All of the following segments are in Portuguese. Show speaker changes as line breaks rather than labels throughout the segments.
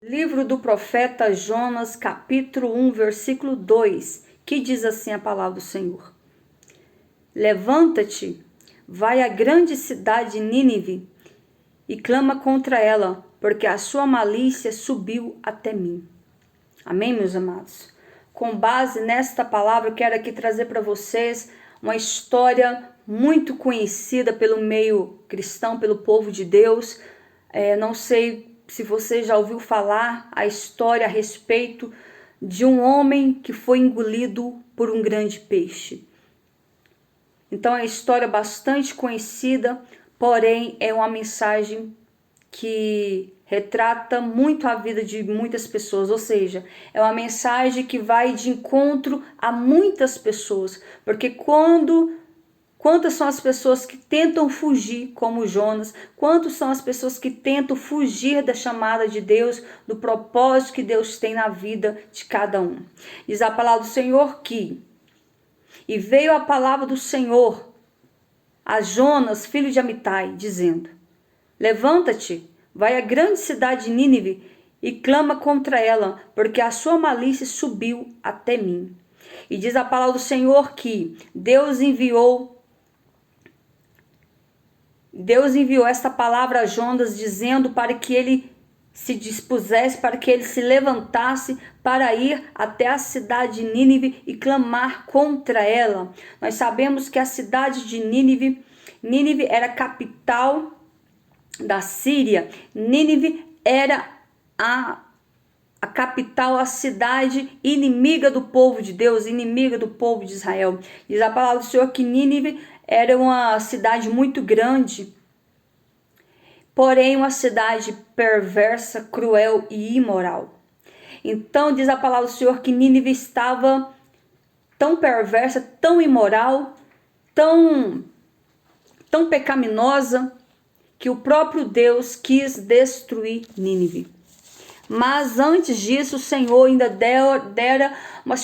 Livro do profeta Jonas, capítulo 1, versículo 2, que diz assim a palavra do Senhor: Levanta-te, vai à grande cidade de Nínive e clama contra ela, porque a sua malícia subiu até mim. Amém, meus amados? Com base nesta palavra, eu quero aqui trazer para vocês uma história muito conhecida pelo meio cristão, pelo povo de Deus. Não sei se você já ouviu falar a história a respeito de um homem que foi engolido por um grande peixe. Então é uma história bastante conhecida, porém é uma mensagem que retrata muito a vida de muitas pessoas, ou seja, é uma mensagem que vai de encontro a muitas pessoas, porque quantas são as pessoas que tentam fugir, como Jonas? Quantas são as pessoas que tentam fugir da chamada de Deus, do propósito que Deus tem na vida de cada um? Diz a palavra do Senhor que: E veio a palavra do Senhor a Jonas, filho de Amitai, dizendo: Levanta-te, vai à grande cidade de Nínive e clama contra ela, porque a sua malícia subiu até mim. E diz a palavra do Senhor que Deus enviou esta palavra a Jonas, dizendo para que ele se dispusesse, para que ele se levantasse para ir até a cidade de Nínive e clamar contra ela. Nós sabemos que a cidade de Nínive era a capital da Síria. Nínive era a capital, a cidade inimiga do povo de Deus, inimiga do povo de Israel. Diz a palavra do Senhor que Nínive era uma cidade muito grande, porém uma cidade perversa, cruel e imoral. Então diz a palavra do Senhor que Nínive estava tão perversa, tão imoral, tão pecaminosa, que o próprio Deus quis destruir Nínive. Mas antes disso, o Senhor ainda dera uma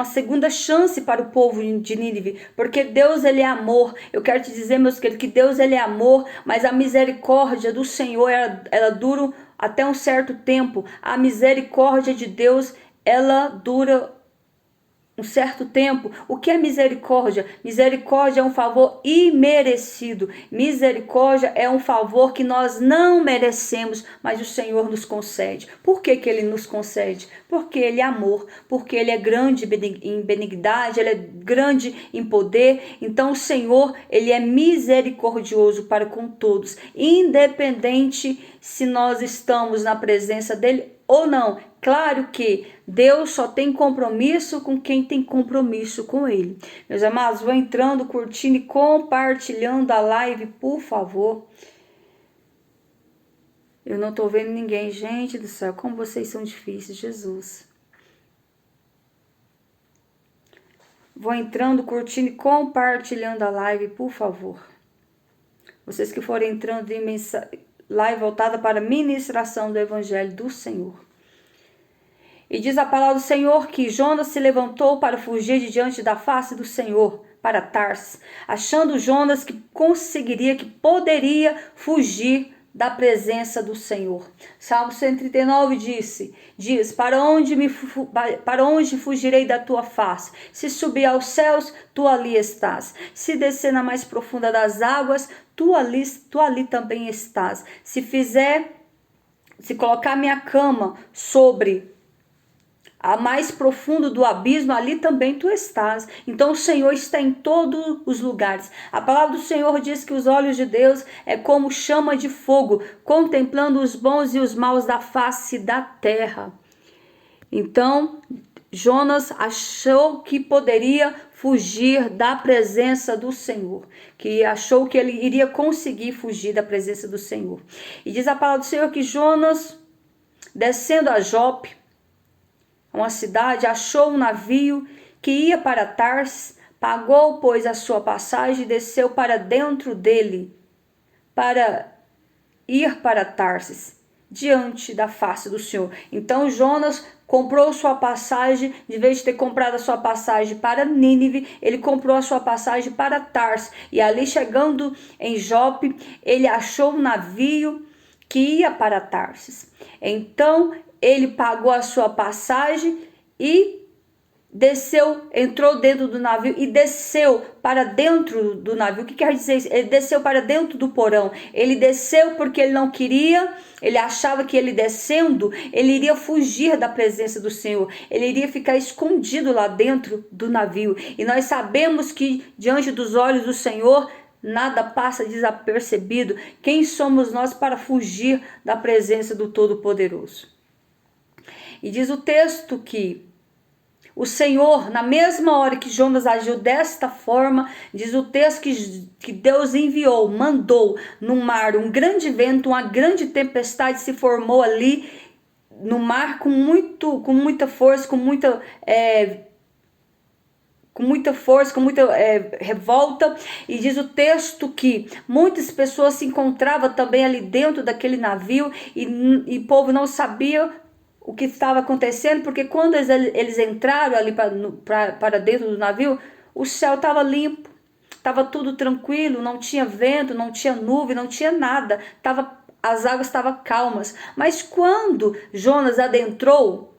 segunda chance para o povo de Nínive, porque Deus, ele é amor. Eu quero te dizer, meus queridos, que Deus, ele é amor, mas a misericórdia do Senhor, ela dura até um certo tempo. A misericórdia de Deus, ela dura um certo tempo. O que é misericórdia? Misericórdia é um favor imerecido. Misericórdia é um favor que nós não merecemos, mas o Senhor nos concede. Por que que ele nos concede? Porque ele é amor, porque ele é grande em benignidade, ele é grande em poder. Então o Senhor, ele é misericordioso para com todos, independente se nós estamos na presença dele ou não. Claro que Deus só tem compromisso com quem tem compromisso com ele. Meus amados, vão entrando, curtindo e compartilhando a live, por favor. Eu não tô vendo ninguém. Gente do céu, como vocês são difíceis, Jesus. Vão entrando, curtindo e compartilhando a live, por favor. Vocês que forem entrando em live voltada para a ministração do Evangelho do Senhor. E diz a palavra do Senhor que Jonas se levantou para fugir de diante da face do Senhor, para Tarsis, achando Jonas que conseguiria, que poderia fugir da presença do Senhor. Salmo 139 diz: para onde fugirei da tua face? Se subir aos céus, tu ali estás. Se descer na mais profunda das águas, tu ali também estás. Se colocar minha cama sobre a mais profundo do abismo, ali também tu estás. Então o Senhor está em todos os lugares. A palavra do Senhor diz que os olhos de Deus é como chama de fogo, contemplando os bons e os maus da face da terra. Então Jonas achou que poderia fugir da presença do Senhor, que achou que ele iria conseguir fugir da presença do Senhor. E diz a palavra do Senhor que Jonas, descendo a Jope, uma cidade, achou um navio que ia para Tarsis, pagou, pois, a sua passagem e desceu para dentro dele, para ir para Tarsis, diante da face do Senhor. Então Jonas comprou sua passagem, de vez de ter comprado a sua passagem para Nínive, ele comprou a sua passagem para Tarsis. E ali, chegando em Jope, ele achou um navio que ia para Tarsis. Então ele pagou a sua passagem e desceu, entrou dentro do navio e desceu para dentro do navio. O que quer dizer isso? Ele desceu para dentro do porão. Ele desceu porque ele não queria, ele achava que ele descendo, ele iria fugir da presença do Senhor. Ele iria ficar escondido lá dentro do navio. E nós sabemos que diante dos olhos do Senhor, nada passa desapercebido. Quem somos nós para fugir da presença do Todo-Poderoso? E diz o texto que o Senhor, na mesma hora que Jonas agiu desta forma, diz o texto que Deus enviou, mandou no mar um grande vento, uma grande tempestade se formou ali no mar com muita força, com muita revolta. E diz o texto que muitas pessoas se encontravam também ali dentro daquele navio e o povo não sabia o que estava acontecendo, porque quando eles entraram ali para dentro do navio, o céu estava limpo, estava tudo tranquilo, não tinha vento, não tinha nuvem, não tinha nada, as águas estavam calmas. Mas quando Jonas adentrou,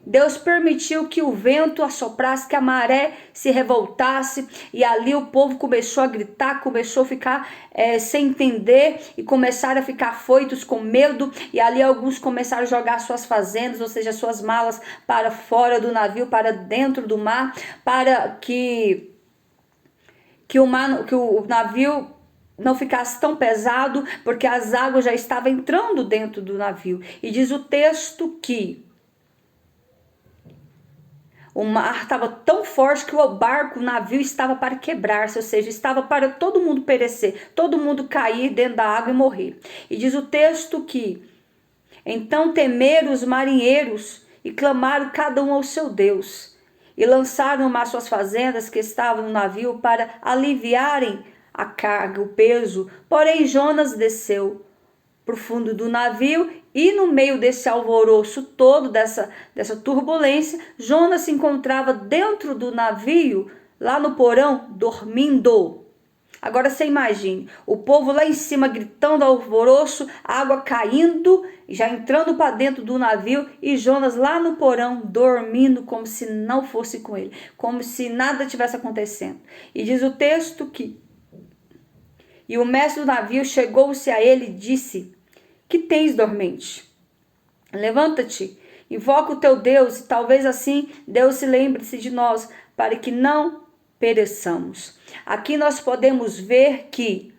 Deus permitiu que o vento assoprasse, que a maré se revoltasse, e ali o povo começou a gritar, começou a ficar sem entender, e começaram a ficar afoitos com medo, e ali alguns começaram a jogar suas fazendas, ou seja, suas malas para fora do navio, para dentro do mar, para que o navio não ficasse tão pesado, porque as águas já estavam entrando dentro do navio. E diz o texto que o mar estava tão forte que o navio estava para quebrar-se, ou seja, estava para todo mundo perecer, todo mundo cair dentro da água e morrer. E diz o texto que então temeram os marinheiros e clamaram cada um ao seu Deus, e lançaram no mar suas fazendas que estavam no navio para aliviarem a carga, o peso. Porém Jonas desceu para o fundo do navio, e no meio desse alvoroço todo, dessa turbulência, Jonas se encontrava dentro do navio, lá no porão, dormindo. Agora você imagine, o povo lá em cima gritando alvoroço, água caindo, já entrando para dentro do navio, e Jonas lá no porão, dormindo como se não fosse com ele, como se nada tivesse acontecendo. E diz o texto que e o mestre do navio chegou-se a ele e disse: que tens, dormente? Levanta-te, invoca o teu Deus, e talvez assim Deus se lembre-se de nós, para que não pereçamos. Aqui nós podemos ver que,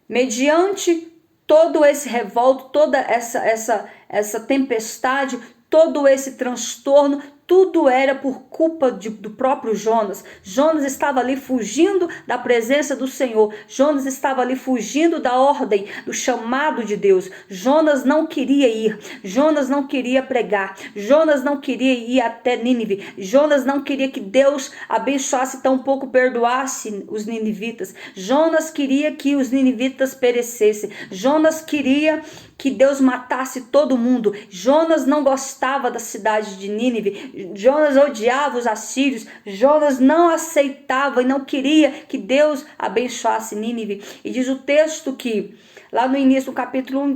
mediante todo esse revolto, toda essa tempestade, todo esse transtorno, tudo era por culpa do próprio Jonas. Jonas estava ali fugindo da presença do Senhor. Jonas estava ali fugindo da ordem, do chamado de Deus. Jonas não queria ir. Jonas não queria pregar. Jonas não queria ir até Nínive. Jonas não queria que Deus abençoasse, tampouco perdoasse os ninivitas. Jonas queria que os ninivitas perecessem. Jonas queria que Deus matasse todo mundo. Jonas não gostava da cidade de Nínive. Jonas odiava os assírios. Jonas não aceitava e não queria que Deus abençoasse Nínive. E diz o texto que, lá no início do capítulo 1,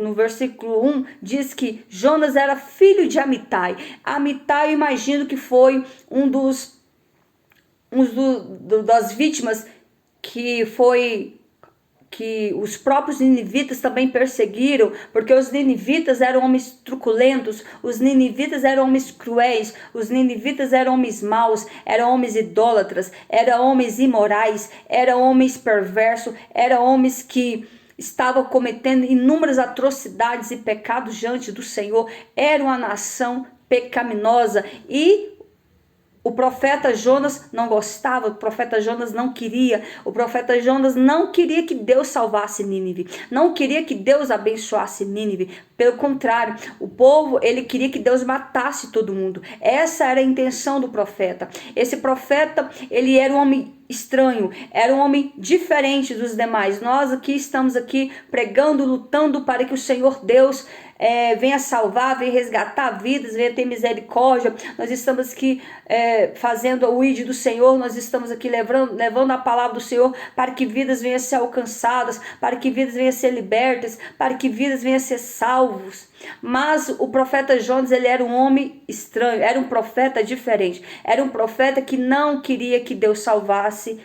no versículo 1, diz que Jonas era filho de Amitai. Amitai, eu imagino que foi das vítimas que os próprios ninivitas também perseguiram, porque os ninivitas eram homens truculentos, os ninivitas eram homens cruéis, os ninivitas eram homens maus, eram homens idólatras, eram homens imorais, eram homens perversos, eram homens que estavam cometendo inúmeras atrocidades e pecados diante do Senhor. Era uma nação pecaminosa, e o profeta Jonas não gostava, o profeta Jonas não queria, o profeta Jonas não queria que Deus salvasse Nínive, não queria que Deus abençoasse Nínive. Pelo contrário, o povo, ele queria que Deus matasse todo mundo. Essa era a intenção do profeta. Esse profeta, ele era um homem estranho, era um homem diferente dos demais. Nós aqui estamos aqui pregando, lutando para que o Senhor Deus venha salvar, venha resgatar vidas, venha ter misericórdia. Nós estamos aqui fazendo o ID do Senhor, nós estamos aqui levando a palavra do Senhor para que vidas venham a ser alcançadas, para que vidas venham a ser libertas, para que vidas venham a ser salvos. Mas o profeta Jonas, ele era um homem estranho, era um profeta diferente, era um profeta que não queria que Deus salvasse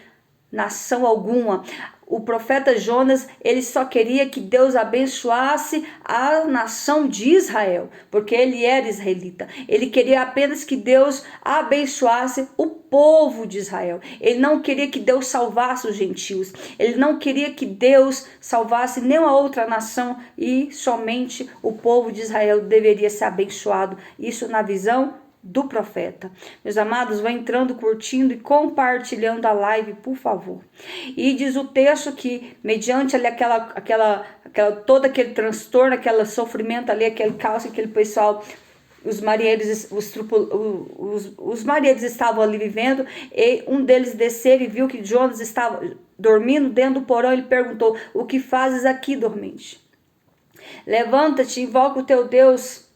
nação alguma. O profeta Jonas, ele só queria que Deus abençoasse a nação de Israel, porque ele era israelita. Ele queria apenas que Deus abençoasse o povo de Israel. Ele não queria que Deus salvasse os gentios. Ele não queria que Deus salvasse nenhuma outra nação, e somente o povo de Israel deveria ser abençoado. Isso na visão do profeta. Meus amados, vão entrando, curtindo e compartilhando a live, por favor. E diz o texto que, mediante ali todo aquele transtorno, aquele sofrimento ali, aquele caos, aquele pessoal, os marinheiros, os marinheiros estavam ali vivendo, e um deles desceu e viu que Jonas estava dormindo dentro do porão. Ele perguntou: o que fazes aqui, dormente? Levanta-te, invoca o teu Deus.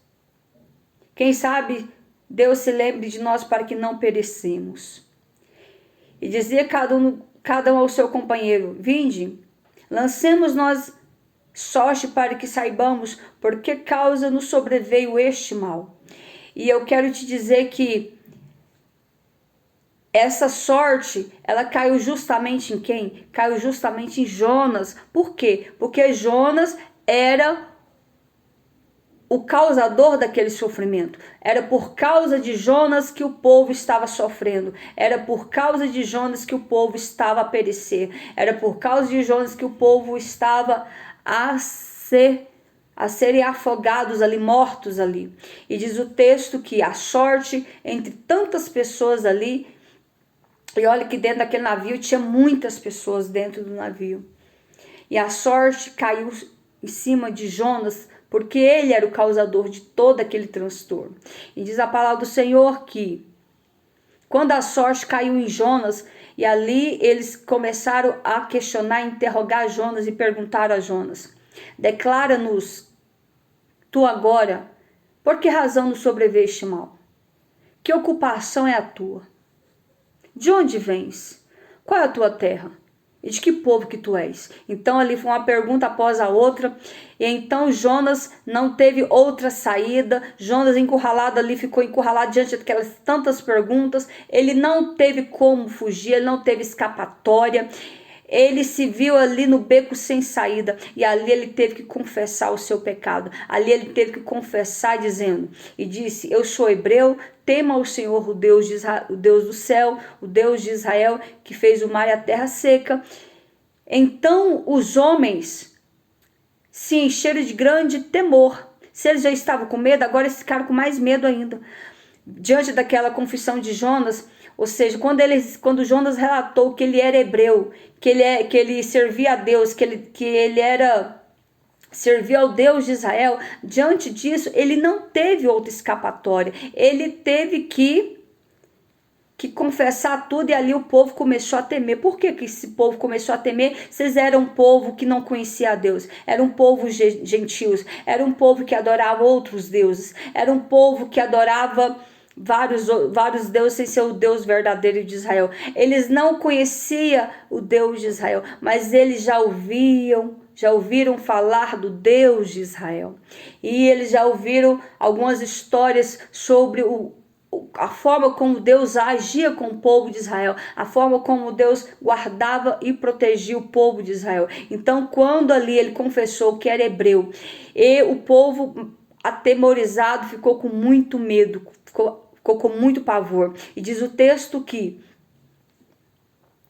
Quem sabe Deus se lembre de nós para que não perecemos. E dizia cada um ao seu companheiro: vinde, lancemos nós sorte para que saibamos por que causa nos sobreveio este mal. E eu quero te dizer que essa sorte, ela caiu justamente em quem? Caiu justamente em Jonas. Por quê? Porque Jonas era o causador daquele sofrimento. Era por causa de Jonas que o povo estava sofrendo. Era por causa de Jonas que o povo estava a perecer. Era por causa de Jonas que o povo estava a serem afogados ali, mortos ali. E diz o texto que a sorte entre tantas pessoas ali, e olha que dentro daquele navio tinha muitas pessoas dentro do navio. E a sorte caiu em cima de Jonas, porque ele era o causador de todo aquele transtorno. E diz a palavra do Senhor que, quando a sorte caiu em Jonas, e ali eles começaram a questionar, interrogar Jonas e perguntaram a Jonas: declara-nos, tu agora, por que razão nos sobreveio este mal? Que ocupação é a tua? De onde vens? Qual é a tua terra? E de que povo que tu és? Então ali foi uma pergunta após a outra. E então Jonas não teve outra saída. Jonas encurralado ali, ficou encurralado diante daquelas tantas perguntas. Ele não teve como fugir, ele não teve escapatória. Ele se viu ali no beco sem saída, e ali ele teve que confessar o seu pecado. Ali ele teve que confessar dizendo, e disse: eu sou hebreu, tema o Senhor, o Deus de Israel, o Deus do céu, o Deus de Israel, que fez o mar e a terra seca. Então os homens se encheram de grande temor. Se eles já estavam com medo, agora eles ficaram com mais medo ainda. Diante daquela confissão de Jonas, ou seja, quando Jonas relatou que ele era hebreu, que ele servia a Deus, que ele servia ao Deus de Israel, diante disso, ele não teve outra escapatória. Ele teve que confessar tudo, e ali o povo começou a temer. Por que esse povo começou a temer? Vocês eram um povo que não conhecia a Deus, era um povo gentios, era um povo que adorava outros deuses, era um povo que adorava vários deuses sem ser o Deus verdadeiro de Israel. Eles não conheciam o Deus de Israel, mas eles já ouviram falar do Deus de Israel. E eles já ouviram algumas histórias sobre a forma como Deus agia com o povo de Israel, a forma como Deus guardava e protegia o povo de Israel. Então, quando ali ele confessou que era hebreu, e o povo atemorizado ficou com muito medo, ficou com muito pavor. E diz o texto que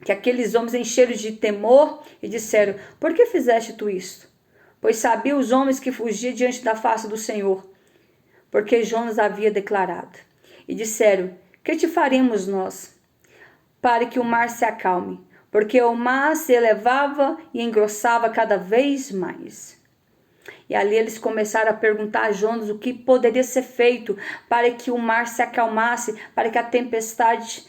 aqueles homens encheram de temor e disseram: por que fizeste tu isto? Pois sabia os homens que fugia diante da face do Senhor, porque Jonas havia declarado. E disseram: que te faremos nós, para que o mar se acalme? Porque o mar se elevava e engrossava cada vez mais. E ali eles começaram a perguntar a Jonas o que poderia ser feito para que o mar se acalmasse, para que a tempestade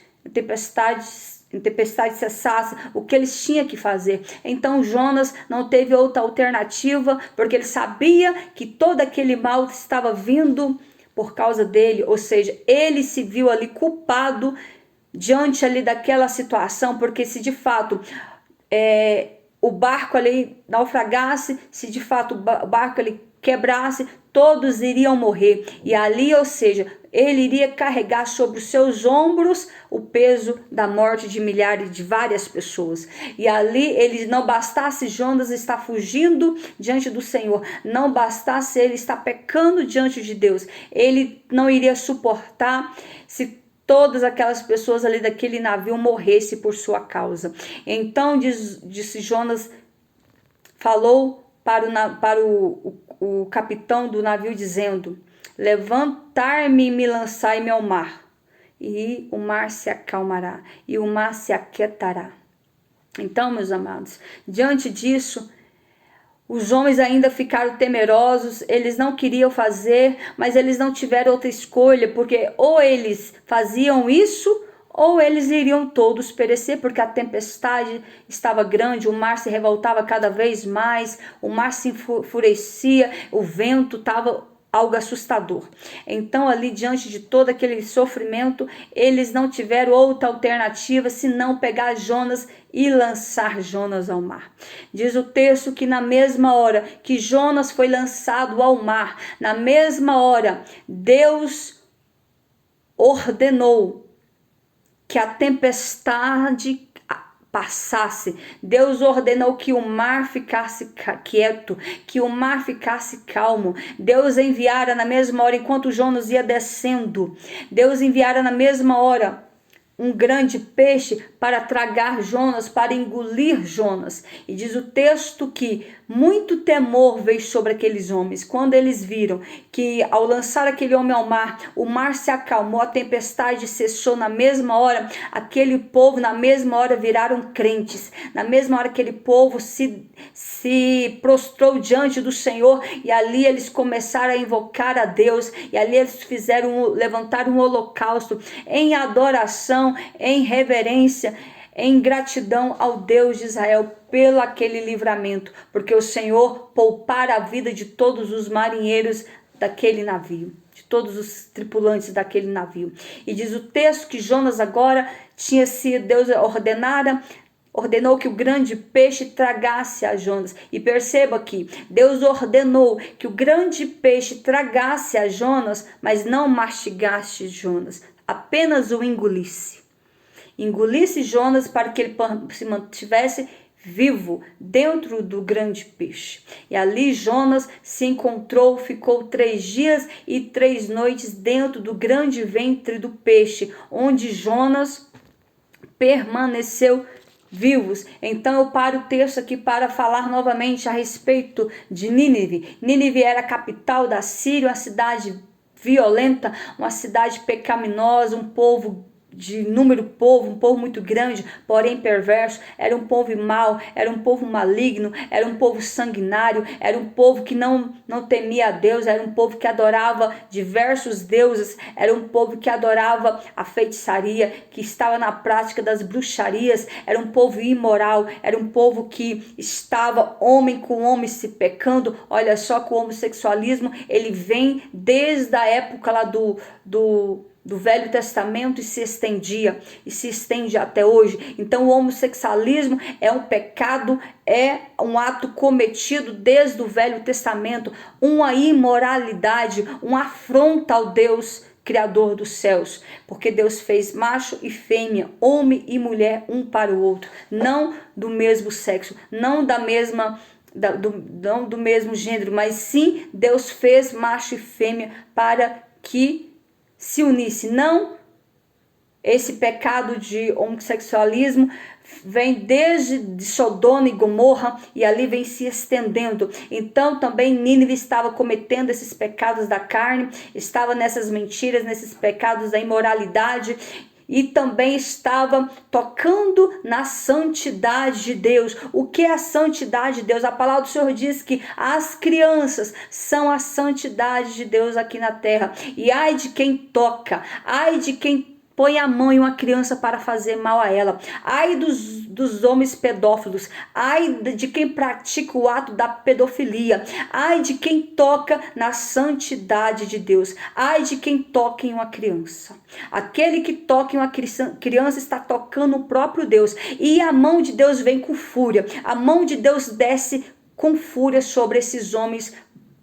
tempestade cessasse, o que eles tinham que fazer. Então Jonas não teve outra alternativa, porque ele sabia que todo aquele mal estava vindo por causa dele, ou seja, ele se viu ali culpado diante ali daquela situação, porque se de fato o barco ali naufragasse, se de fato o barco ali quebrasse, todos iriam morrer. E ali, ou seja, ele iria carregar sobre os seus ombros o peso da morte de milhares, de várias pessoas. E ali, ele não bastasse Jonas estar fugindo diante do Senhor, não bastasse ele estar pecando diante de Deus, ele não iria suportar se todas aquelas pessoas ali daquele navio morressem por sua causa. Então disse Jonas, falou para o capitão do navio, dizendo: levantar-me e me lançai-me ao mar, e o mar se acalmará, e o mar se aquietará. Então, meus amados, diante disso, os homens ainda ficaram temerosos, eles não queriam fazer, mas eles não tiveram outra escolha, porque ou eles faziam isso, ou eles iriam todos perecer, porque a tempestade estava grande, o mar se revoltava cada vez mais, o mar se enfurecia, o vento estava algo assustador. Então ali, diante de todo aquele sofrimento, eles não tiveram outra alternativa senão pegar Jonas e lançar Jonas ao mar. Diz o texto que na mesma hora que Jonas foi lançado ao mar, na mesma hora Deus ordenou que a tempestade passasse. Deus ordenou que o mar ficasse quieto, que o mar ficasse calmo. Deus enviara na mesma hora, enquanto Jonas ia descendo, Deus enviara na mesma hora um grande peixe para tragar Jonas, para engolir Jonas. E diz o texto que muito temor veio sobre aqueles homens, quando eles viram que ao lançar aquele homem ao mar, o mar se acalmou, a tempestade cessou na mesma hora. Aquele povo na mesma hora viraram crentes, na mesma hora aquele povo se prostrou diante do Senhor, e ali eles começaram a invocar a Deus, e ali eles levantaram um holocausto em adoração, em reverência, em gratidão ao Deus de Israel pelo aquele livramento, porque o Senhor poupara a vida de todos os marinheiros daquele navio, de todos os tripulantes daquele navio. E diz o texto que Jonas agora tinha sido, Deus ordenou que o grande peixe tragasse a Jonas. E perceba que Deus ordenou que o grande peixe tragasse a Jonas, mas não mastigasse Jonas, apenas o engolisse. Engolisse Jonas para que ele se mantivesse vivo dentro do grande peixe. E ali Jonas se encontrou, ficou 3 dias e 3 noites dentro do grande ventre do peixe, onde Jonas permaneceu vivos. Então eu paro o texto aqui para falar novamente a respeito de Nínive. Nínive era a capital da Síria, uma cidade violenta, uma cidade pecaminosa, um povo de um povo muito grande, porém perverso. Era um povo mau, era um povo maligno, era um povo sanguinário, era um povo que não temia a Deus, era um povo que adorava diversos deuses, era um povo que adorava a feitiçaria, que estava na prática das bruxarias, era um povo imoral, era um povo que estava homem com homem se pecando. Olha só que o homossexualismo, ele vem desde a época lá do Velho Testamento e se estende até hoje. Então o homossexualismo é um pecado, é um ato cometido desde o Velho Testamento, uma imoralidade, uma afronta ao Deus Criador dos céus, porque Deus fez macho e fêmea, homem e mulher um para o outro, não do mesmo sexo, não do mesmo gênero, mas sim Deus fez macho e fêmea para que se unisse. Não, esse pecado de homossexualismo vem desde Sodoma e Gomorra, e ali vem se estendendo. Então também Nínive estava cometendo esses pecados da carne, estava nessas mentiras, nesses pecados da imoralidade, e também estava tocando na santidade de Deus. O que é a santidade de Deus? A palavra do Senhor diz que as crianças são a santidade de Deus aqui na terra. E ai de quem toca, ai de quem põe a mão em uma criança para fazer mal a ela. Ai dos homens pedófilos, ai de quem pratica o ato da pedofilia, ai de quem toca na santidade de Deus, ai de quem toca em uma criança. Aquele que toca em uma criança está tocando o próprio Deus, e a mão de Deus vem com fúria, a mão de Deus desce com fúria sobre esses homens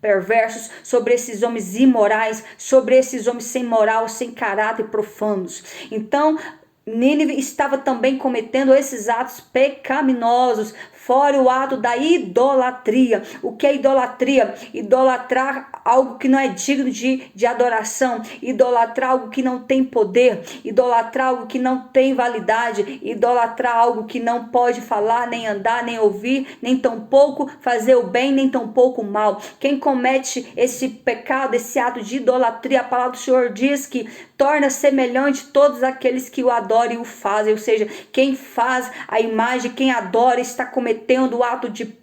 perversos, sobre esses homens imorais, sobre esses homens sem moral, sem caráter, profanos. Então, Nínive estava também cometendo esses atos pecaminosos, fora o ato da idolatria. O que é idolatria? Idolatrar algo que não é digno de adoração, idolatrar algo que não tem poder, idolatrar algo que não tem validade, idolatrar algo que não pode falar, nem andar, nem ouvir, nem tampouco fazer o bem, nem tampouco o mal. Quem comete esse pecado, esse ato de idolatria, a palavra do Senhor diz que torna semelhante todos aqueles que o adoram e o fazem, ou seja, quem faz a imagem, quem adora, está cometendo o ato de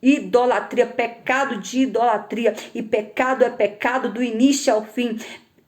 idolatria, pecado de idolatria, e pecado é pecado do início ao fim.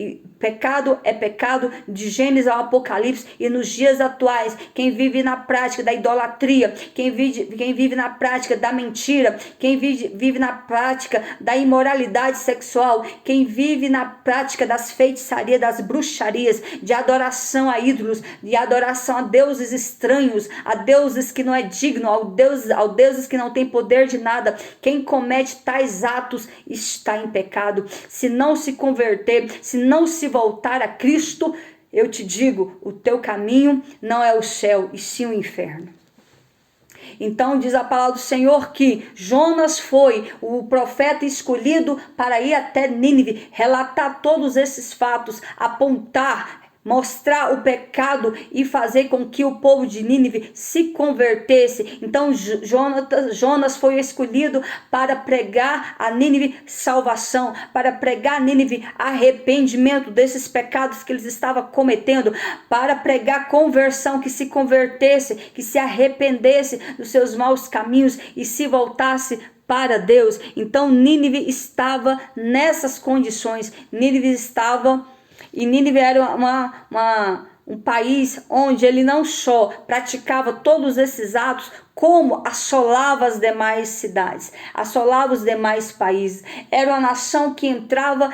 E pecado é pecado de Gênesis ao Apocalipse, e nos dias atuais, quem vive na prática da idolatria, quem vive na prática da mentira, quem vive na prática da imoralidade sexual, quem vive na prática das feitiçarias, das bruxarias, de adoração a ídolos, de adoração a deuses estranhos, a deuses que não é digno, ao deuses que não tem poder de nada, quem comete tais atos está em pecado. Se não se converter, se não se voltar a Cristo, eu te digo, o teu caminho não é o céu, e sim o inferno. Então diz a palavra do Senhor que Jonas foi o profeta escolhido para ir até Nínive, relatar todos esses fatos, apontar, mostrar o pecado e fazer com que o povo de Nínive se convertesse. Então Jonas foi escolhido para pregar a Nínive salvação, para pregar a Nínive arrependimento desses pecados que eles estavam cometendo, para pregar conversão, que se convertesse, que se arrependesse dos seus maus caminhos e se voltasse para Deus. Então Nínive estava nessas condições. Nínive era um país onde ele não só praticava todos esses atos, como assolava as demais cidades, assolava os demais países. Era uma nação que entrava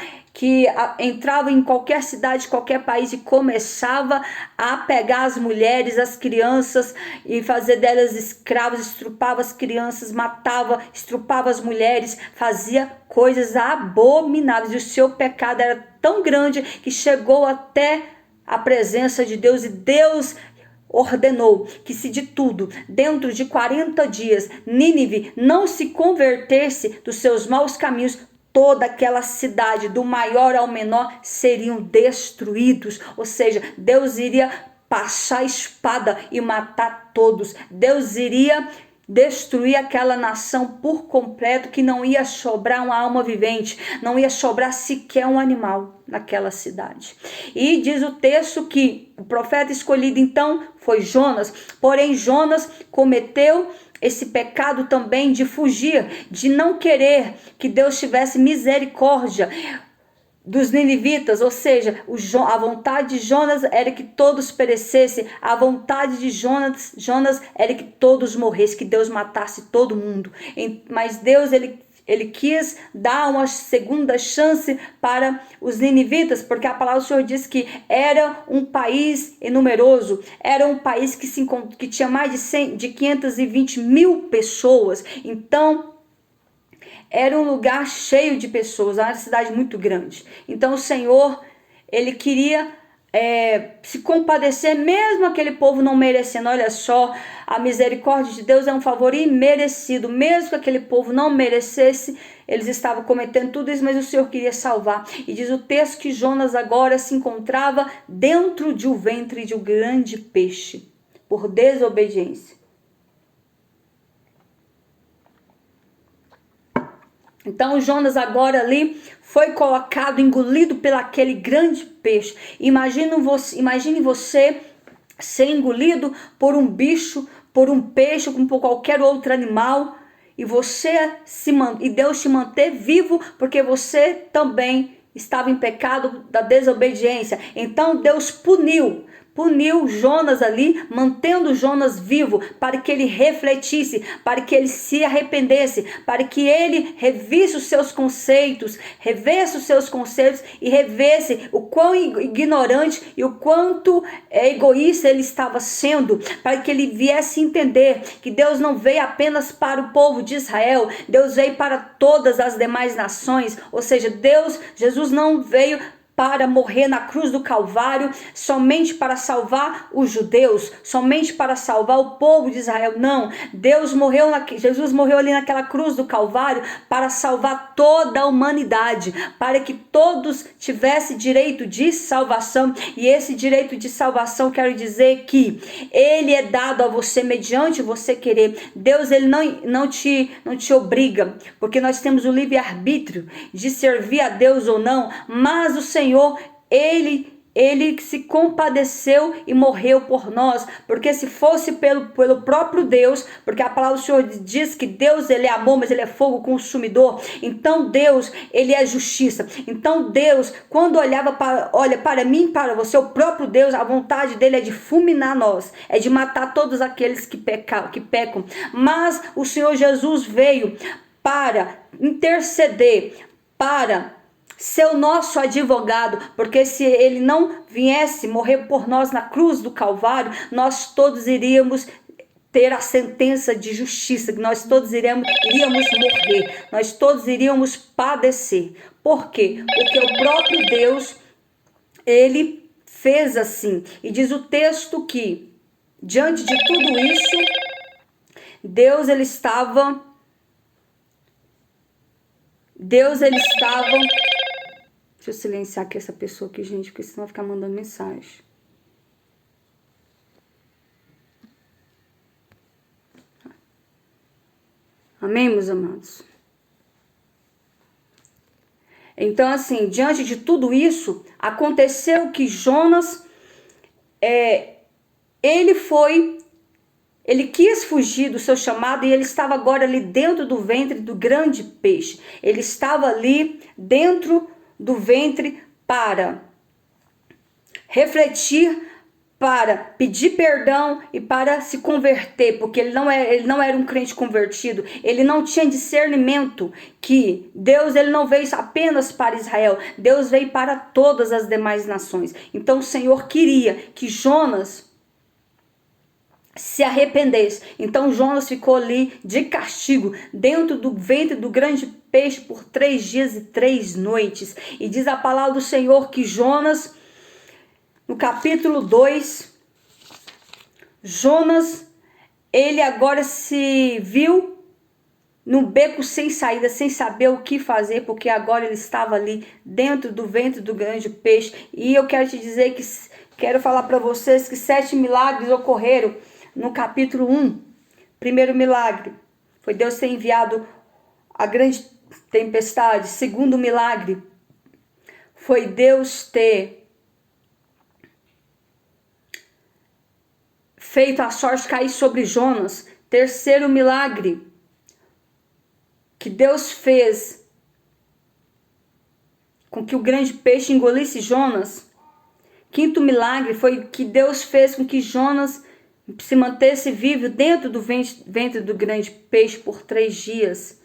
em qualquer cidade, qualquer país, e começava a pegar as mulheres, as crianças, e fazer delas escravas, estrupava as crianças, matava, estrupava as mulheres, fazia coisas abomináveis. E o seu pecado era tão grande que chegou até a presença de Deus, e Deus ordenou que, se de tudo, dentro de 40 dias, Nínive não se convertesse dos seus maus caminhos, toda aquela cidade, do maior ao menor, seriam destruídos. Ou seja, Deus iria passar a espada e matar todos. Deus iria destruir aquela nação por completo, que não ia sobrar uma alma vivente, não ia sobrar sequer um animal naquela cidade. E diz o texto que o profeta escolhido então foi Jonas, porém Jonas cometeu esse pecado também de fugir, de não querer que Deus tivesse misericórdia dos ninivitas, ou seja, a vontade de Jonas era que todos perecessem, a vontade de Jonas era que todos morressem, que Deus matasse todo mundo. Mas Deus, ele quis dar uma segunda chance para os ninivitas, porque a palavra do Senhor diz que era um país numeroso, era um país que tinha mais de 520 mil pessoas. Então era um lugar cheio de pessoas, uma cidade muito grande. Então o Senhor, ele queria se compadecer, mesmo aquele povo não merecendo. Olha só, a misericórdia de Deus é um favor imerecido. Mesmo que aquele povo não merecesse, eles estavam cometendo tudo isso, mas o Senhor queria salvar. E diz o texto que Jonas agora se encontrava dentro de um ventre de um grande peixe, por desobediência. Então Jonas agora ali foi colocado, engolido pelo aquele grande peixe. Imagine você ser engolido por um bicho, por um peixe, como por qualquer outro animal, e Deus te manter vivo, porque você também estava em pecado da desobediência. Então Deus puniu Jonas ali, mantendo Jonas vivo, para que ele refletisse, para que ele se arrependesse, para que ele revisse os seus conceitos, e revesse o quão ignorante e o quanto egoísta ele estava sendo, para que ele viesse entender que Deus não veio apenas para o povo de Israel, Deus veio para todas as demais nações, ou seja, Jesus não veio para morrer na cruz do Calvário somente para salvar os judeus, somente para salvar o povo de Israel. Não, Jesus morreu ali naquela cruz do Calvário para salvar toda a humanidade, para que todos tivessem direito de salvação. E esse direito de salvação, quero dizer que ele é dado a você mediante você querer. Deus, ele não te obriga, porque nós temos o livre-arbítrio de servir a Deus ou não, mas o Senhor, ele se compadeceu e morreu por nós, porque se fosse pelo próprio Deus, porque a palavra do Senhor diz que Deus, ele é amor, mas ele é fogo consumidor. Então Deus, ele é justiça. Então Deus, quando olha para mim e para você, o próprio Deus, a vontade dele é de fulminar nós, é de matar todos aqueles que pecam. Mas o Senhor Jesus veio para interceder, para ser o nosso advogado, porque se ele não viesse morrer por nós na cruz do Calvário, nós todos iríamos ter a sentença de justiça, que nós todos iríamos morrer, nós todos iríamos padecer. Por quê? Porque o próprio Deus, ele fez assim. E diz o texto que, diante de tudo isso, Deus ele estava... Deixa eu silenciar aqui essa pessoa aqui, gente, porque senão vai ficar mandando mensagem. Amém, meus amados? Então, assim, diante de tudo isso, aconteceu que Jonas, ele quis fugir do seu chamado e ele estava agora ali dentro do ventre do grande peixe. Ele estava ali dentro do ventre para refletir, para pedir perdão e para se converter, porque ele não era um crente convertido, ele não tinha discernimento que Deus, ele não veio apenas para Israel, Deus veio para todas as demais nações. Então o Senhor queria que Jonas se arrependesse. Então Jonas ficou ali de castigo dentro do ventre do grande peixe por 3 dias e 3 noites. E diz a palavra do Senhor que Jonas, no capítulo 2, Jonas, ele agora se viu num beco sem saída, sem saber o que fazer, porque agora ele estava ali dentro do ventre do grande peixe. E eu quero te dizer quero falar para vocês que 7 milagres ocorreram no capítulo 1, primeiro milagre, foi Deus ter enviado a grande tempestade. Segundo milagre, foi Deus ter feito a sorte cair sobre Jonas. Terceiro milagre, que Deus fez com que o grande peixe engolisse Jonas. Quinto milagre foi que Deus fez com que Jonas se mantesse vivo dentro do ventre do grande peixe por 3 dias.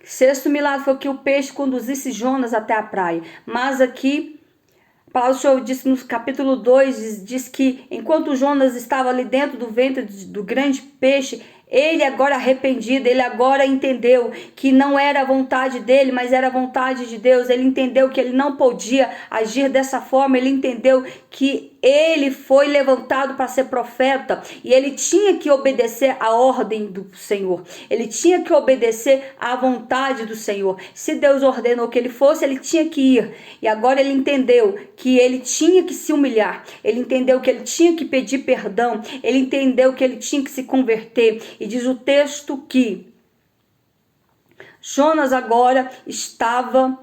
Sexto milagre foi que o peixe conduzisse Jonas até a praia. Mas aqui, a palavra do Senhor disse no capítulo 2, diz que enquanto Jonas estava ali dentro do ventre do grande peixe, ele agora arrependido, ele agora entendeu que não era a vontade dele, mas era a vontade de Deus. Ele entendeu que ele não podia agir dessa forma, ele entendeu que ele foi levantado para ser profeta e ele tinha que obedecer à ordem do Senhor. Ele tinha que obedecer à vontade do Senhor. Se Deus ordenou que ele fosse, ele tinha que ir. E agora ele entendeu que ele tinha que se humilhar. Ele entendeu que ele tinha que pedir perdão. Ele entendeu que ele tinha que se converter. E diz o texto que Jonas agora estava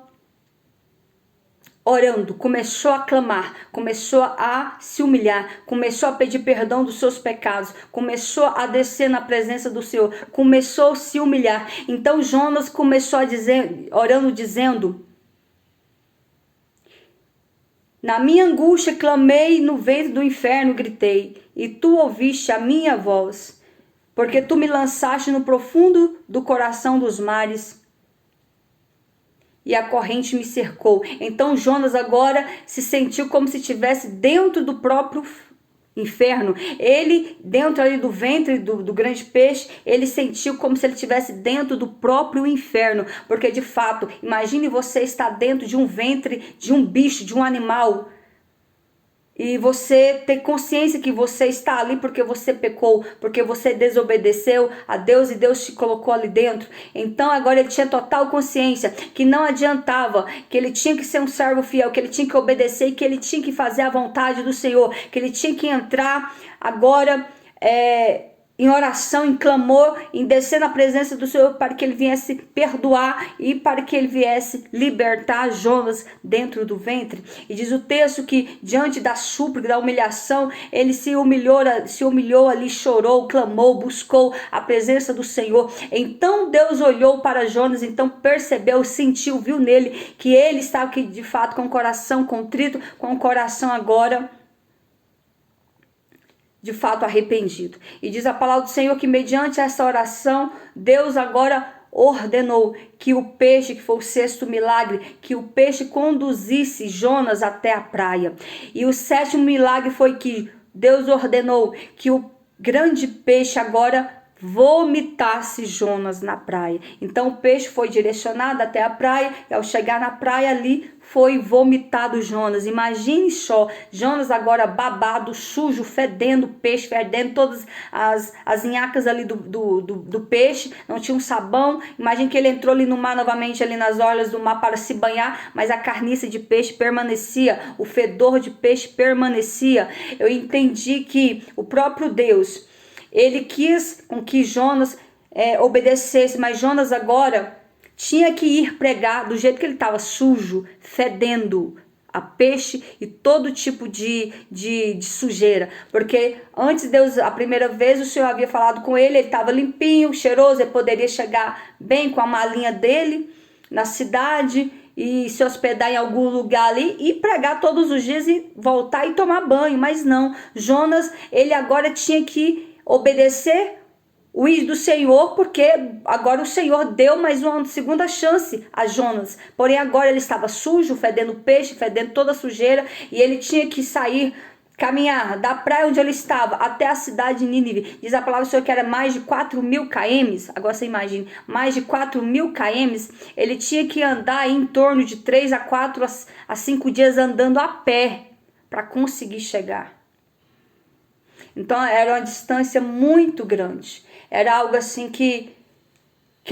orando, começou a clamar, começou a se humilhar, começou a pedir perdão dos seus pecados, começou a descer na presença do Senhor, começou a se humilhar. Então Jonas começou a dizer, orando, dizendo: Na minha angústia clamei no ventre do inferno, gritei, e tu ouviste a minha voz, porque tu me lançaste no profundo do coração dos mares, e a corrente me cercou. Então Jonas agora se sentiu como se estivesse dentro do próprio inferno. Ele, dentro ali do ventre do grande peixe, ele sentiu como se ele estivesse dentro do próprio inferno. Porque de fato, imagine você estar dentro de um ventre de um bicho, de um animal, e você ter consciência que você está ali porque você pecou, porque você desobedeceu a Deus e Deus te colocou ali dentro. Então agora ele tinha total consciência que não adiantava, que ele tinha que ser um servo fiel, que ele tinha que obedecer e que ele tinha que fazer a vontade do Senhor, que ele tinha que entrar agora em oração, em clamor, em descer na presença do Senhor para que ele viesse perdoar e para que ele viesse libertar Jonas dentro do ventre. E diz o texto que diante da súplica, da humilhação, ele se humilhou ali, chorou, clamou, buscou a presença do Senhor. Então Deus olhou para Jonas, então percebeu, sentiu, viu nele que ele estava aqui de fato com o coração contrito, com o coração agora de fato arrependido. E diz a palavra do Senhor que mediante essa oração, Deus agora ordenou que o peixe, que foi o sexto milagre, que o peixe conduzisse Jonas até a praia. E o sétimo milagre foi que Deus ordenou que o grande peixe agora vomitasse Jonas na praia. Então o peixe foi direcionado até a praia, e ao chegar na praia ali foi vomitado Jonas. Imagine só, Jonas agora babado, sujo, fedendo, peixe fedendo, todas as nhacas ali do peixe, não tinha um sabão. Imagine que ele entrou ali no mar novamente, ali nas orlas do mar para se banhar, mas a carniça de peixe permanecia, o fedor de peixe permanecia. Eu entendi que o próprio Deus, ele quis com que Jonas obedecesse, mas Jonas agora tinha que ir pregar do jeito que ele estava, sujo, fedendo a peixe e todo tipo de sujeira. Porque antes Deus, a primeira vez, o Senhor havia falado com ele, ele estava limpinho, cheiroso, ele poderia chegar bem com a malinha dele na cidade e se hospedar em algum lugar ali e pregar todos os dias e voltar e tomar banho. Mas não, Jonas, ele agora tinha que obedecer o ir do Senhor, porque agora o Senhor deu mais uma segunda chance a Jonas. Porém agora ele estava sujo, fedendo peixe, fedendo toda a sujeira, e ele tinha que sair, caminhar da praia onde ele estava até a cidade de Nínive. Diz a palavra do Senhor que era mais de 4.000 km. Agora você imagine, mais de 4.000 km. Ele tinha que andar em torno de 3 a 4 a 5 dias andando a pé para conseguir chegar. Então era uma distância muito grande. Era algo assim que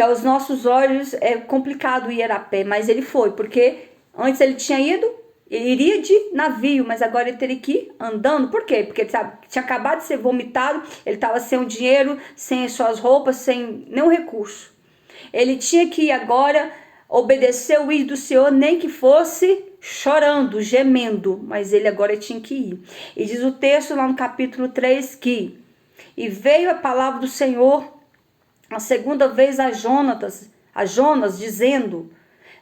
aos nossos olhos é complicado ir a pé, mas ele foi, porque antes ele tinha ido, ele iria de navio, mas agora ele teria que ir andando. Por quê? Porque ele tinha acabado de ser vomitado, ele estava sem o dinheiro, sem as suas roupas, sem nenhum recurso. Ele tinha que ir agora obedecer o ir do Senhor, nem que fosse chorando, gemendo, mas ele agora tinha que ir. E diz o texto lá no capítulo 3 que: e veio a palavra do Senhor a segunda vez a Jonas, dizendo: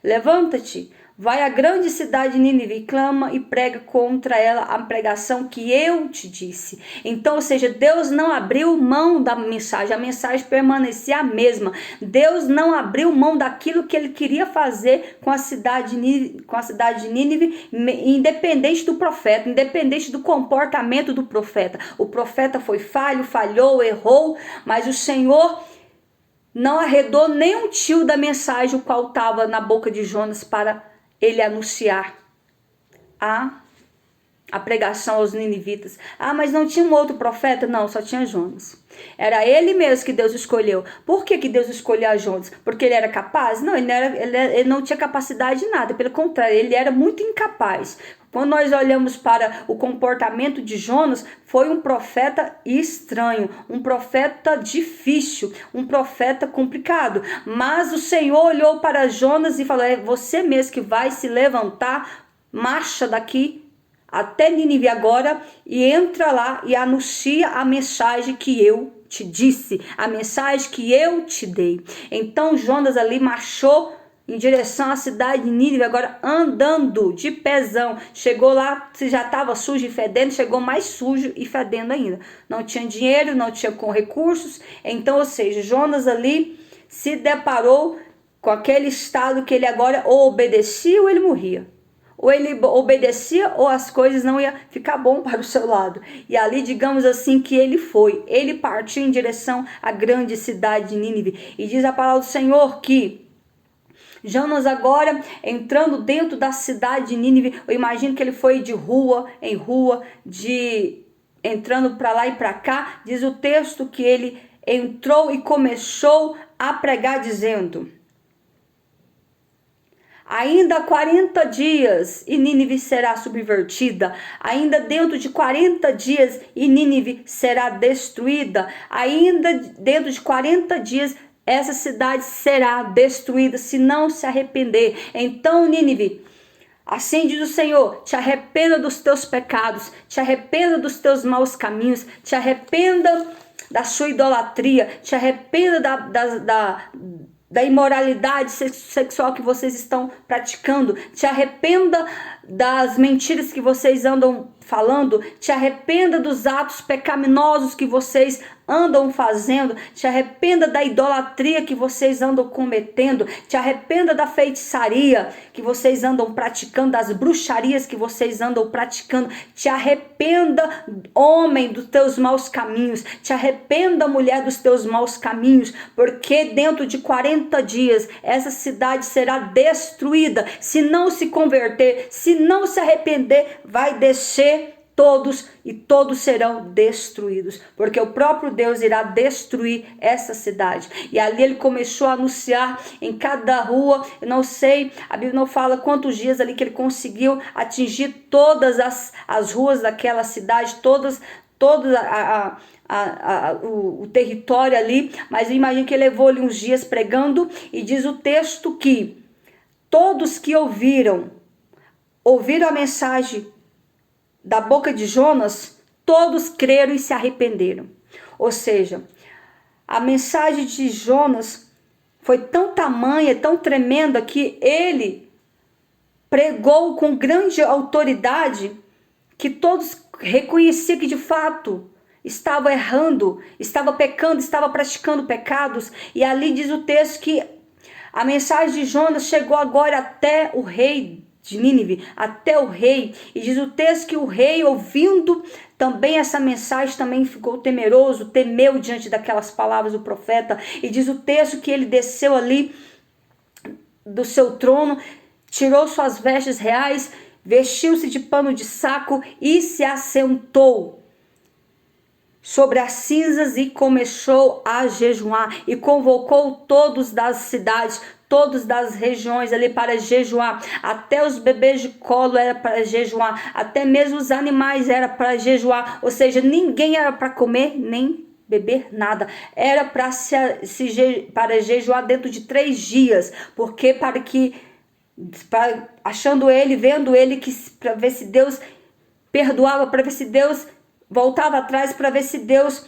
levanta-te, vai à grande cidade de Nínive e clama e prega contra ela a pregação que eu te disse. Então, ou seja, Deus não abriu mão da mensagem, a mensagem permanecia a mesma. Deus não abriu mão daquilo que ele queria fazer com a cidade de Nínive, independente do profeta, independente do comportamento do profeta. O profeta foi falhou, errou, mas o Senhor não arredou nem um tio da mensagem o qual estava na boca de Jonas para ele anunciar a pregação aos ninivitas. Mas não tinha um outro profeta? Não, só tinha Jonas. Era ele mesmo que Deus escolheu. Por que Deus escolheu a Jonas? Porque ele era capaz? Não, ele não tinha capacidade de nada. Pelo contrário, ele era muito incapaz. Quando nós olhamos para o comportamento de Jonas, foi um profeta estranho, um profeta difícil, um profeta complicado. Mas o Senhor olhou para Jonas e falou: é você mesmo que vai se levantar, marcha daqui até Nínive agora e entra lá e anuncia a mensagem que eu te disse, a mensagem que eu te dei. Então Jonas ali marchou em direção à cidade de Nínive, agora andando de pezão. Chegou lá, se já estava sujo e fedendo, chegou mais sujo e fedendo ainda. Não tinha dinheiro, não tinha com recursos. Então, ou seja, Jonas ali se deparou com aquele estado que ele agora ou obedecia ou ele morria. Ou ele obedecia ou as coisas não iam ficar bom para o seu lado. E ali, digamos assim, que ele partiu em direção à grande cidade de Nínive. E diz a palavra do Senhor que Jonas agora entrando dentro da cidade de Nínive, eu imagino que ele foi de rua em rua, entrando para lá e para cá. Diz o texto que ele entrou e começou a pregar dizendo: ainda 40 dias e Nínive será subvertida. Ainda dentro de 40 dias e Nínive será destruída. Ainda dentro de 40 dias essa cidade será destruída se não se arrepender. Então, Nínive, assim diz o Senhor, te arrependa dos teus pecados, te arrependa dos teus maus caminhos, te arrependa da sua idolatria, te arrependa da imoralidade sexual que vocês estão praticando, te arrependa das mentiras que vocês andam falando, te arrependa dos atos pecaminosos que vocês andam fazendo, te arrependa da idolatria que vocês andam cometendo, te arrependa da feitiçaria que vocês andam praticando, das bruxarias que vocês andam praticando, te arrependa, homem, dos teus maus caminhos, te arrependa, mulher, dos teus maus caminhos, porque dentro de 40 dias essa cidade será destruída. Se não se converter, se não se arrepender, vai descer todos e todos serão destruídos, porque o próprio Deus irá destruir essa cidade. E ali ele começou a anunciar em cada rua, eu não sei, a Bíblia não fala quantos dias ali que ele conseguiu atingir todas as ruas daquela cidade, todos o território ali, mas eu imagino que ele levou ali uns dias pregando. E diz o texto que todos que ouviram a mensagem da boca de Jonas, todos creram e se arrependeram. Ou seja, a mensagem de Jonas foi tão tamanha, tão tremenda, que ele pregou com grande autoridade, que todos reconheciam que de fato estava errando, estava pecando, estava praticando pecados. E ali diz o texto que a mensagem de Jonas chegou agora até o rei de Nínive, até o rei. E diz o texto que o rei, ouvindo também essa mensagem, também ficou temeroso, temeu diante daquelas palavras do profeta. E diz o texto que ele desceu ali do seu trono, tirou suas vestes reais, vestiu-se de pano de saco e se assentou sobre as cinzas e começou a jejuar, e convocou todos das cidades, todos das regiões ali para jejuar. Até os bebês de colo era para jejuar, até mesmo os animais era para jejuar. Ou seja, ninguém era para comer nem beber nada, era para jejuar dentro de 3 dias, porque achando ele, vendo ele, que para ver se Deus perdoava, para ver se Deus voltava atrás, para ver se Deus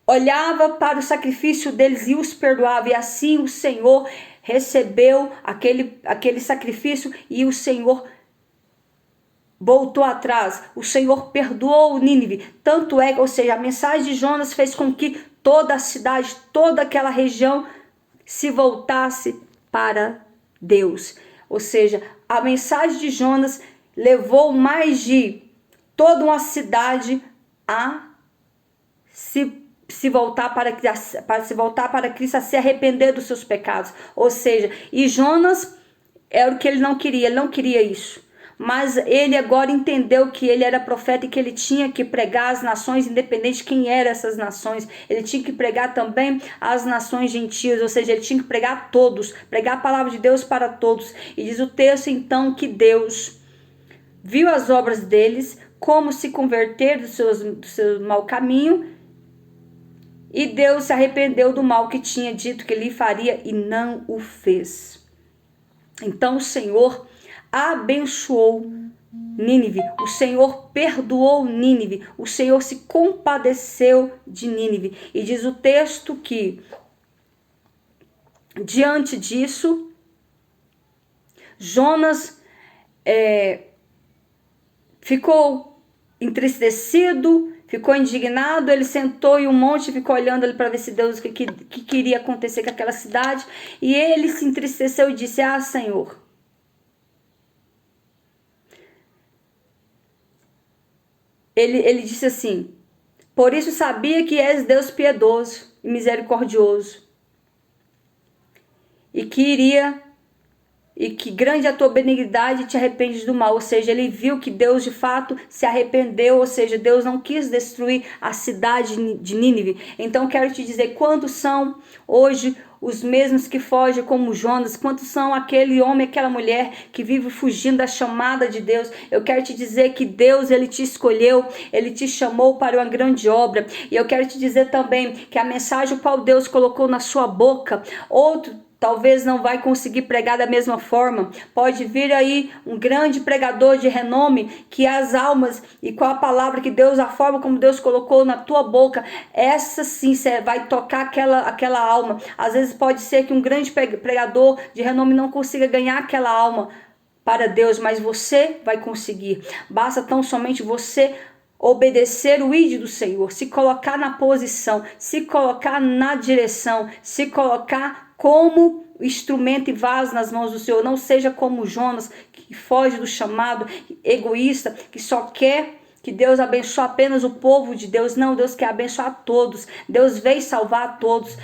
olhava para o sacrifício deles e os perdoava. E assim o Senhor recebeu aquele sacrifício, e o Senhor voltou atrás. O Senhor perdoou Nínive. Tanto é, ou seja, a mensagem de Jonas fez com que toda a cidade, toda aquela região se voltasse para Deus. Ou seja, a mensagem de Jonas levou mais de toda uma cidade a se voltar para Cristo, a se arrepender dos seus pecados. Ou seja, e Jonas era o que ele não queria isso. Mas ele agora entendeu que ele era profeta e que ele tinha que pregar às nações, independente de quem eram essas nações. Ele tinha que pregar também às nações gentias, ou seja, ele tinha que pregar a todos, pregar a palavra de Deus para todos. E diz o texto então que Deus viu as obras deles, como se converter do seu mau caminho, e Deus se arrependeu do mal que tinha dito que lhe faria e não o fez. Então o Senhor abençoou Nínive, o Senhor perdoou Nínive, o Senhor se compadeceu de Nínive. E diz o texto que Diante disso, Jonas ficou entristecido, ficou indignado. Ele sentou em um monte e ficou olhando ali para ver se Deus, que queria acontecer com aquela cidade. E ele se entristeceu e disse: ah, Senhor, ele disse assim: por isso sabia que és Deus piedoso e misericordioso, e que grande é a tua benignidade e te arrependes do mal. Ou seja, ele viu que Deus de fato se arrependeu, ou seja, Deus não quis destruir a cidade de Nínive. Então quero te dizer, quantos são hoje os mesmos que fogem como Jonas? Quantos são aquele homem, aquela mulher que vive fugindo da chamada de Deus? Eu quero te dizer que Deus, ele te escolheu, ele te chamou para uma grande obra. E eu quero te dizer também que a mensagem qual Deus colocou na sua boca, outro talvez não vai conseguir pregar da mesma forma. Pode vir aí um grande pregador de renome, que as almas e com a palavra que Deus, a forma como Deus colocou na tua boca, essa sim vai tocar aquela alma. Às vezes pode ser que um grande pregador de renome não consiga ganhar aquela alma para Deus, mas você vai conseguir. Basta tão somente você obedecer o ídolo do Senhor, se colocar na posição, se colocar na direção, se colocar como instrumento e vaso nas mãos do Senhor. Não seja como Jonas, que foge do chamado, egoísta, que só quer que Deus abençoe apenas o povo de Deus. Não, Deus quer abençoar a todos. Deus veio salvar a todos.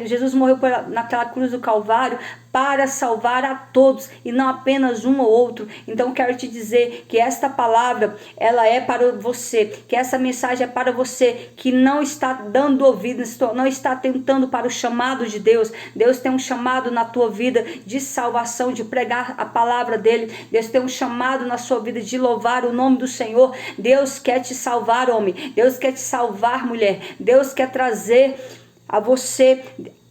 Jesus morreu naquela cruz do Calvário para salvar a todos e não apenas um ou outro. Então quero te dizer que esta palavra, ela é para você, que essa mensagem é para você que não está dando ouvidos, não está atentando para o chamado de Deus. Deus tem um chamado na tua vida de salvação, de pregar a palavra dele. Deus tem um chamado na sua vida de louvar o nome do Senhor. Deus quer te salvar, homem. Deus quer te salvar, mulher. Deus quer trazer a você,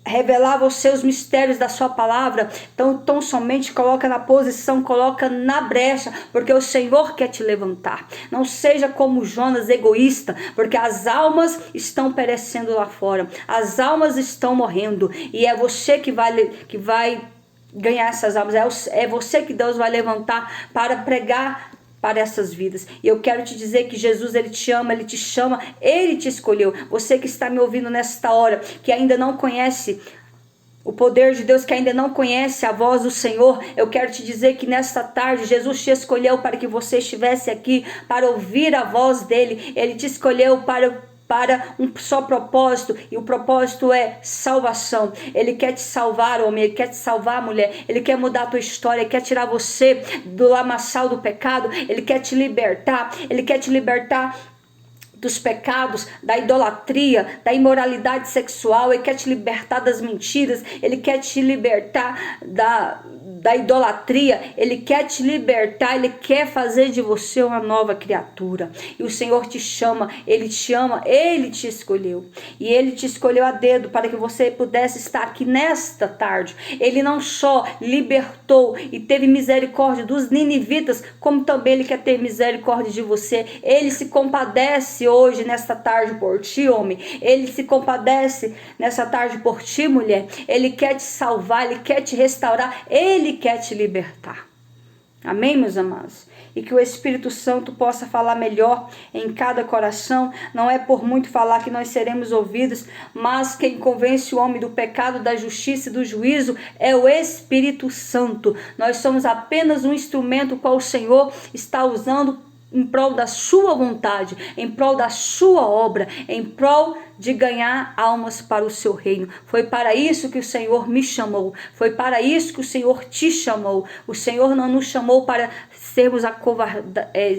revelar a você os mistérios da sua palavra. Então tão somente coloca na posição, coloca na brecha, porque o Senhor quer te levantar. Não seja como Jonas, egoísta, porque as almas estão perecendo lá fora, as almas estão morrendo, e é você que vai ganhar essas almas. É você que Deus vai levantar para pregar para essas vidas. E eu quero te dizer que Jesus, ele te ama, ele te chama, ele te escolheu. Você que está me ouvindo nesta hora, que ainda não conhece o poder de Deus, que ainda não conhece a voz do Senhor, eu quero te dizer que nesta tarde Jesus te escolheu para que você estivesse aqui para ouvir a voz dele. Ele te escolheu para um só propósito, e o propósito é salvação. Ele quer te salvar, homem, ele quer te salvar, mulher. Ele quer mudar a tua história, ele quer tirar você do lamaçal do pecado, ele quer te libertar, ele quer te libertar dos pecados, da idolatria, da imoralidade sexual. Ele quer te libertar das mentiras, ele quer te libertar da idolatria, ele quer te libertar, ele quer fazer de você uma nova criatura. E o Senhor te chama, ele te ama, ele te escolheu. E ele te escolheu a dedo para que você pudesse estar aqui nesta tarde. Ele não só libertou e teve misericórdia dos ninivitas, como também ele quer ter misericórdia de você. Ele se compadece hoje, nesta tarde, por ti, homem. Ele se compadece nessa tarde por ti, mulher. Ele quer te salvar, ele quer te restaurar, ele quer te libertar. Amém, meus amados? E que o Espírito Santo possa falar melhor em cada coração. Não é por muito falar que nós seremos ouvidos, mas quem convence o homem do pecado, da justiça e do juízo é o Espírito Santo. Nós somos apenas um instrumento qual o Senhor está usando em prol da sua vontade, em prol da sua obra, em prol de ganhar almas para o seu reino. Foi para isso que o Senhor me chamou, foi para isso que o Senhor te chamou. O Senhor não nos chamou para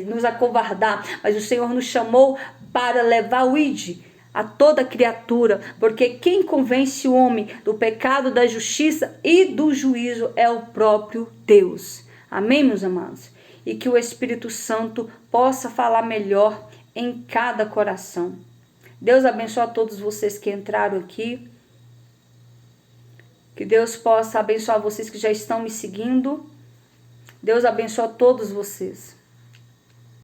nos acovardar, mas o Senhor nos chamou para levar o ID a toda criatura, porque quem convence o homem do pecado, da justiça e do juízo é o próprio Deus. Amém, meus amados? E que o Espírito Santo possa falar melhor em cada coração. Deus abençoe a todos vocês que entraram aqui. Que Deus possa abençoar vocês que já estão me seguindo. Deus abençoe a todos vocês.